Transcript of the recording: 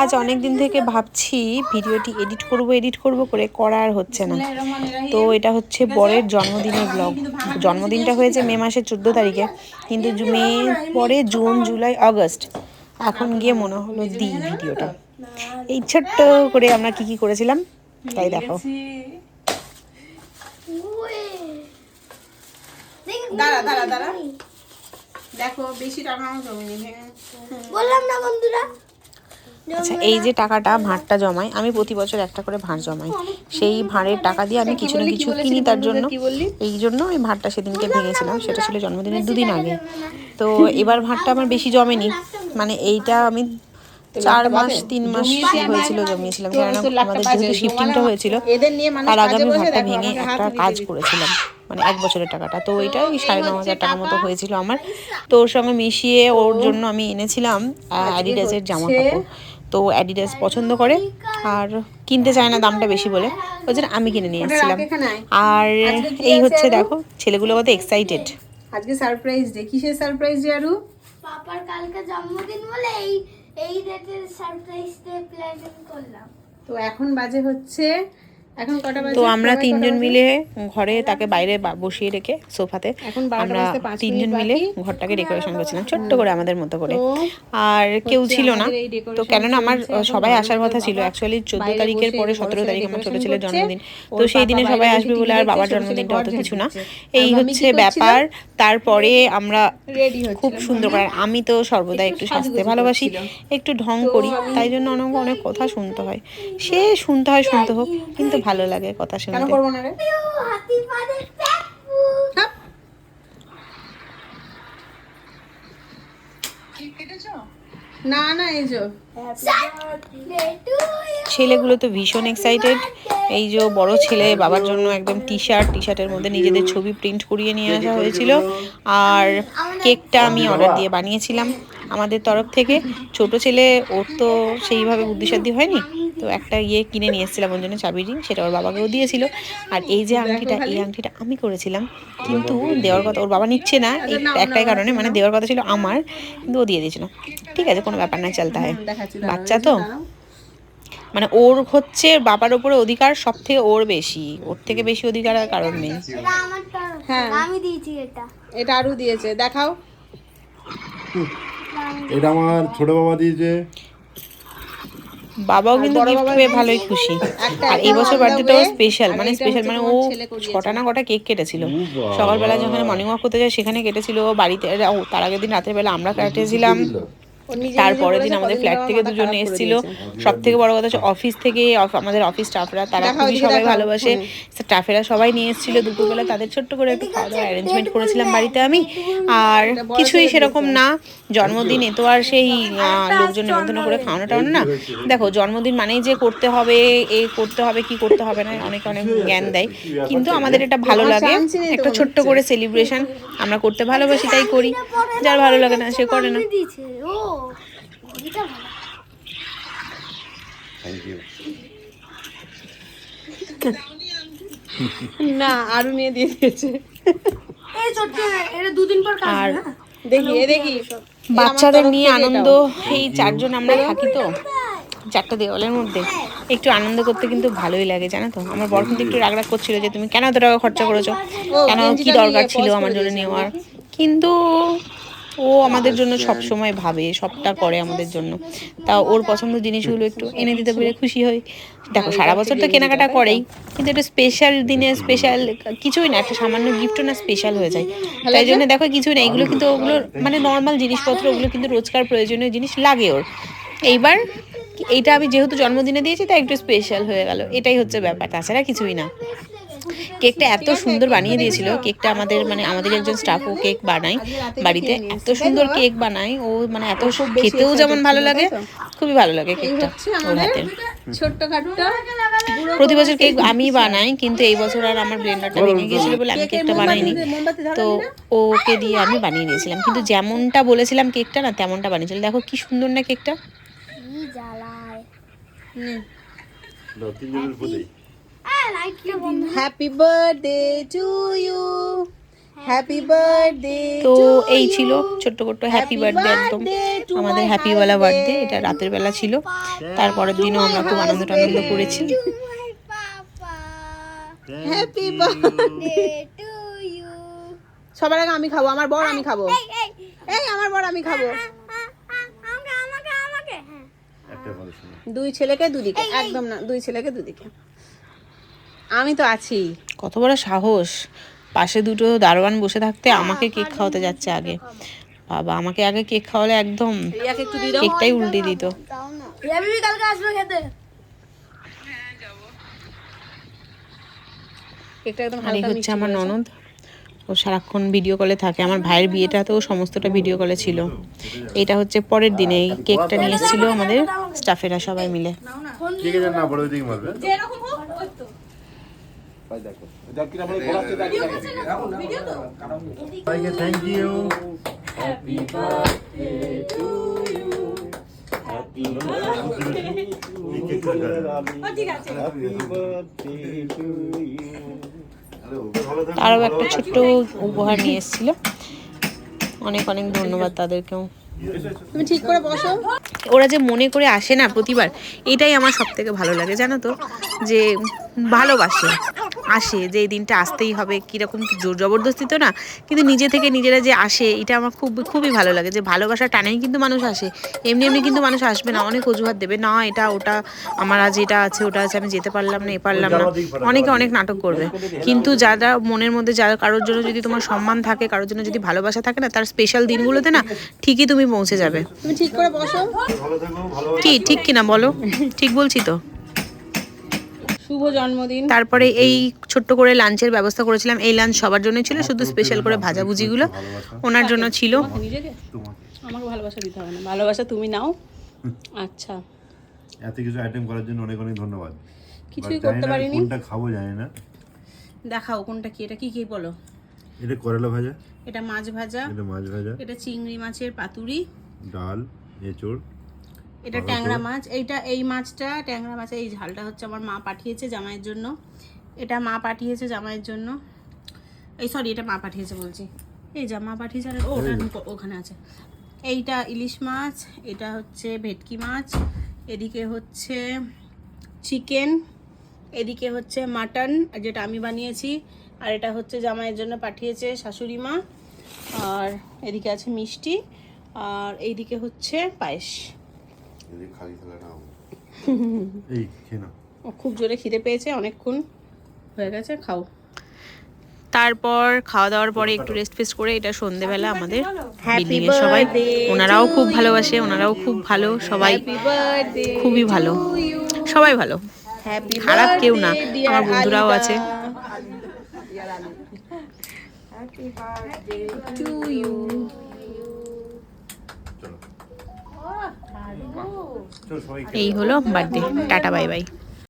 আজ অনেক দিন থেকে ভাবছি ভিডিওটি এডিট করব করে করা আর হচ্ছে না। তো এটা হচ্ছে বরের জন্মদিনের ব্লগ। জন্মদিনটা হয়েছে মে মাসের 14 তারিখে, কিন্তু মে পরে জুন জুলাই আগস্ট, এখন গিয়ে মনে হলো ভিডিওটা। এই ছোট্ট করে আমরা কি কি করেছিলাম তাই দেখো। দাঁড়া দাঁড়া দাঁড়া, দেখো বেশি টাকা আমার জমিনি বললাম না বন্ধুরা। আচ্ছা, এই যে টাকাটা ভাঁড়টা জমাই, আমি প্রতি বছর একটা করে ভাঁড় জমাই। সেই ভাঁড়ের টাকা দিয়ে আমি কিছু না কিছু কিনি তার জন্য। এই জন্য ওই ভাঁড়টা সেদিনকে ভেঙেছিলাম, সেটা ছিল জন্মদিনের 2 দিন আগে। তো এবার ভাঁড়টা আমার বেশি জমেনি, মানে এইটা আমি 4 মাস 3 মাস হয়েছিল জমিয়েছিলাম, কারণ আমাদের যেহেতু শিফটিংটা হয়েছিল তার আগে আমি ভাঁড়টা ভেঙে একটা কাজ করেছিলাম, মানে 1 বছরের টাকাটা। তো ওইটা 9,500 টাকার মতো হয়েছিল আমার। তো ওর সঙ্গে মিশিয়ে ওর জন্য আমি এনেছিলাম অ্যাডিডাসের জামা কাপড়। তো অ্যাডিডাস পছন্দ করে আর কিনতে চায় না দামটা বেশি বলে, ওই জন্য আমি কিনে নিয়ে এসেছিলাম। আর এই হচ্ছে দেখো, ছেলেগুলো কত এক্সাইটেড। আজকে সারপ্রাইজ ডে। কিসের সারপ্রাইজ ডে আরু? পাপার কালকে জন্মদিন বলে এই ডেটের সারপ্রাইজ ডে প্ল্যানিং করলাম। তো এখন বাজে হচ্ছে, এখন কটা বাজে? তো আমরা 3 জন মিলে ঘরে তাকে বাইরে বসিয়ে রেখে সোফাতে আমরা 3 জন মিলে ঘরটাকে ডেকোরেশন করছিলাম ছোট্ট করে আমাদের মতো করে। আর কেউ ছিল না, তো কেননা আমার সবাই আসার কথা ছিল অ্যাকচুয়ালি 14 তারিখের পরে 17 তারিখ আমার ছোট ছেলের জন্মদিন। তো সেই দিনে সবাই আসবে বলে আর বাবার জন্মদিনটা অত কিছু না, এই হচ্ছে ব্যাপার। তারপরে আমরা খুব সুন্দর করে, আমি তো সর্বদা একটু সাজতে ভালোবাসি, একটু ঢং করি, তাই জন্য অনেক কথা শুনতে হয়। সে শুনতে হোক, কিন্তু ভালো লাগে কথা শুনতে। কেন করব না রে? হাতি পাদে পেপু কি কেটেছো? না না, এই যে ছেলেগুলো তো ভীষণ এক্সাইটেড। এই যে বড় ছেলে বাবার জন্য একদম টি শার্টের মধ্যে নিজেদের ছবি প্রিন্ট করিয়ে নিয়ে আসা হয়েছিল। আর কেকটা আমি অর্ডার দিয়ে বানিয়েছিলাম আমাদের তরফ থেকে। ছোট ছেলে, ওর তো সেইভাবে বুদ্ধিসাদ্ধি হয়নি, তো একটা কিনে নিয়ে এসেছিলাম ওর জন্য, চাবি রিং, সেটা ওর বাবাকেও দিয়েছিল। আর এই যে আংটিটা, এই আংটিটা আমি করেছিলাম, কিন্তু দেওয়ার কথা ওর বাবা নিচ্ছে না, এই একটাই কারণে, মানে দেওয়ার কথা ছিল আমার, কিন্তু ও দিয়ে দিয়েছিল। ঠিক আছে, কোনো ব্যাপার না, চলতা হয়, বাচ্চা তো। মানে ওর হচ্ছে বাবার উপরে অধিকার সব থেকে ওর বেশি, ওর থেকে বেশি অধিকার আর কারণ নেই। এটা আমার তরফ হ্যাঁ, থেকে আমি দিয়েছি এটা আরু দিয়েছে, দেখাও। এটা আমার ছোট বাবা দিয়েছে। বাবাও কিন্তু গিফট পেয়ে ভালোই খুশি। আর এই বছর বার্থডেটাও স্পেশাল, মানে ও 6টা না কটা কেক কেটেছিল। সকালবেলা যখন মর্নিং ওয়াক করতে যায় সেখানে কেটেছিল বাড়িতে, তার আগের দিন রাতের বেলা আমরা কেটেছিলাম। তারপরের দিন আমাদের ফ্ল্যাট থেকে 2 জন এসেছিল। সব থেকে বড় কথা হচ্ছে অফিস থেকে, আমাদের অফিস স্টাফরা, তারা খুবই সবাই ভালোবাসে, স্টাফেরা সবাই নিয়ে এসেছিল। দুপুরবেলা তাদের ছোট্ট করে একটু খাওয়া দাওয়া অ্যারেঞ্জমেন্ট করেছিলাম বাড়িতে আমি। আর কিছুই সেরকম না, জন্মদিনে তো আর সেই লোকজন নিমন্ত্রণ করে খাওয়ানো টাওয়ানো না। দেখো, জন্মদিন মানেই যে করতে হবে, করতে হবে, কি করতে হবে না, অনেক জ্ঞান দেয়, কিন্তু আমাদের এটা ভালো লাগে, একটা ছোট্ট করে সেলিব্রেশন আমরা করতে ভালোবাসি, তাই করি। যার ভালো লাগে না সে করে না। না, আরু নিয়ে দিয়ে দিয়েছে। এটা 2 দিন পর কাজ। আর দেখি বাচ্চাদের নিয়ে আনন্দ, এই 4 জন আমরা থাকি তো 4টা দেওয়ালের মধ্যে, একটু আনন্দ করতে কিন্তু ভালোই লাগে, জানো তো। আমার বর কিন্তু একটু রাগ করছিল যে তুমি কেন এত টাকা খরচা করেছো, কেন, কি দরকার ছিল আমার জন্য নেওয়ার, কিন্তু ও আমাদের জন্য সব সময় ভাবে, সবটা করে আমাদের জন্য। তা ওর পছন্দের জিনিসগুলো একটু এনে দিতে পেরে খুশি হই। দেখো, সারা বছর তো কেনাকাটা করেই, কিন্তু একটা স্পেশাল দিনে স্পেশাল কিছুই না, একটা সামান্য গিফটও না স্পেশাল হয়ে যায়। তাই জন্য দেখো কিছুই না, এগুলো কিন্তু ওগুলো মানে নর্মাল জিনিসপত্র, ওগুলো কিন্তু রোজকার প্রয়োজনীয় জিনিস লাগে ওর। এইবার এইটা আমি যেহেতু জন্মদিনে দিয়েছি তাই একটু স্পেশাল হয়ে গেল, এটাই হচ্ছে ব্যাপার, তাছাড়া কিছুই না। কেকটা এত সুন্দর বানিয়ে দিয়েছিল, কেকটা আমাদের একজন স্টাফ, ও কেক বানায় বাড়িতে, এত সুন্দর কেক বানায় ও, মানে এত খেতেও যেমন ভালো লাগে, খুবই ভালো লাগে কেকটা ওর হাতের। ছোট্টখাট্টো প্রতি বছর কেক আমি বানাই, কিন্তু এই বছর আর আমার ব্লেন্ডারটা ভেঙে গিয়েছিল বলে আমি কেকটা বানাইনি, তো ওকে দিয়ে আমি বানিয়ে দিয়েছিলাম। কিন্তু যেমনটা বলেছিলাম কেকটা না তেমনটা বানিয়েছিল। দেখো কি সুন্দর না কেকটা। Happy birthday to you, happy birthday তো এই ছিল ছোট্ট ছোট্ট হ্যাপি বার্থডে, একদম আমাদের হ্যাপিওয়ালা বার্থডে। এটা রাতের বেলা ছিল, তারপরের দিনও আমরা খুব আনন্দ টানন্দ করেছি। Happy birthday to you. সবার আগে আমি খাবো, আমার বর আমি খাবো। এই আমার বর আমি খাবো। আমাকে একটা কথা শোনো। দুই ছেলেকে দুদিকে, একদম না, দুই ছেলেকে দুদিকে। আমি তো আছি। কত বড় সাহস, পাশে দুটো দারোয়ান বসে থাকতে আমাকে কেক খাওয়াতে যাচ্ছে আগে। বাবা, আমাকে আগে কেক খাওয়ালে একদম রিয়াকে একটু দিয়ে দাও। কেকটাই উল্টে দিত। দাও না। রিয়াবি কালকে আসবে খেতে। কেকটা একদম আর এই হালকা হচ্ছে মিষ্টি আমার করেছে। ননদ, ও সারাক্ষণ ভিডিও কলে থাকে। আমার ভাইয়ের বিয়েটাতেও সমস্তটা ভিডিও কলে ছিল। এটা হচ্ছে পরের দিনে, এই কেকটা নিয়ে এসেছিল আমাদের স্টাফেরা সবাই মিলে। কে কে জান না বড় দিকে মারবে। যেরকম হোক ওই তো। সবাইকে থ্যাংক ইউ। তারও একটা ছোট্ট উপহার নিয়ে এসেছিল। অনেক অনেক ধন্যবাদ তাদেরকেও। তুমি ঠিক করে বসো। ওরা যে মনে করে আসে না প্রতিবার, এটাই আমার সব থেকে ভালো লাগে জানো তো, যে ভালোবাসে, আসে, যে এই দিনটা আসতেই হবে, কীরকম জোর জবরদস্তি তো না, কিন্তু নিজে থেকে নিজেরা যে আসে, এটা আমার খুবই ভালো লাগে। যে ভালোবাসা টানেই কিন্তু মানুষ আসে, এমনি এমনি কিন্তু মানুষ আসবে না, অনেক অজুহাত দেবে, না এটা ওটা, আমার আজ এটা আছে ওটা আছে, আমি যেতে পারলাম না, পারলাম না, অনেকে অনেক নাটক করবে। কিন্তু যারা মনের মধ্যে, যারা কারোর জন্য যদি তোমার সম্মান থাকে, কারোর জন্য যদি ভালোবাসা থাকে না, তার স্পেশাল দিনগুলোতে না ঠিকই তুমি পৌঁছে যাবে। তুমি ঠিক করে বসো। ভালো থেকো, ভালো কি ঠিক কিনা বলো? ঠিক বলছি তো? শুভ জন্মদিন। তারপরে এই ছোট্ট করে লাঞ্চের ব্যবস্থা করেছিলাম। এই লাঞ্চ সবার জন্য ছিল, শুধু স্পেশাল করে ভাজাভুজিগুলো ওনার জন্য ছিল। নিজেকে তোমাকে আমাকে ভালোবাসা দিতে হবে না, ভালোবাসা তুমি নাও। আচ্ছা, এত কিছু আইটেম করার জন্য অনেক অনেক ধন্যবাদ। কিছুই But করতে জানি না পারিনি। কোনটা খাবো জানি না। দেখাও কোনটা কি, এটা কি কি বলো। এটা করলা ভাজা, এটা মাছ ভাজা, এটা মাছ ভাজা, এটা চিংড়ি মাছের পাতুরি, ডাল, এঁচড়, এটা ট্যাংরা মাছ। এইটা, এই মাছটা ট্যাংরা মাছের এই ঝালটা হচ্ছে আমার মা পাঠিয়েছে জামাইয়ের জন্য। এটা মা পাঠিয়েছে জামাইয়ের জন্য, এই সরি এটা মা পাঠিয়েছে বলছি, এই যা মা পাঠিয়েছে। আর ওটা ওখানে আছে। এইটা ইলিশ মাছ, এটা হচ্ছে ভেটকি মাছ, এদিকে হচ্ছে চিকেন, এদিকে হচ্ছে মাটন যেটা আমি বানিয়েছি, আর এটা হচ্ছে জামাইয়ের জন্য পাঠিয়েছে শাশুড়ি মা, আর এদিকে আছে মিষ্টি, আর এইদিকে হচ্ছে পায়েস। এই খালি থালা নাও। এই খেয়ে নাও। ও খুব জোরে খিদে পেয়েছে, অনেকক্ষণ হয়ে গেছে, খাও। তারপর খাওয়া দাওয়ার পরে একটু রেস্ট ফেস্ট করে, এটা সন্ধেবেলা আমাদের বিল্ডিং এর সবাই, ওনারাও খুব ভালোবাসে, ওনারাও খুব ভালো, সবাই খুবই ভালো, সবাই ভালো, খারাপ কেউ না, আমার বন্ধুরাও আছে। চলো সবাই এই হলো বার্থডে, টাটা বাই বাই।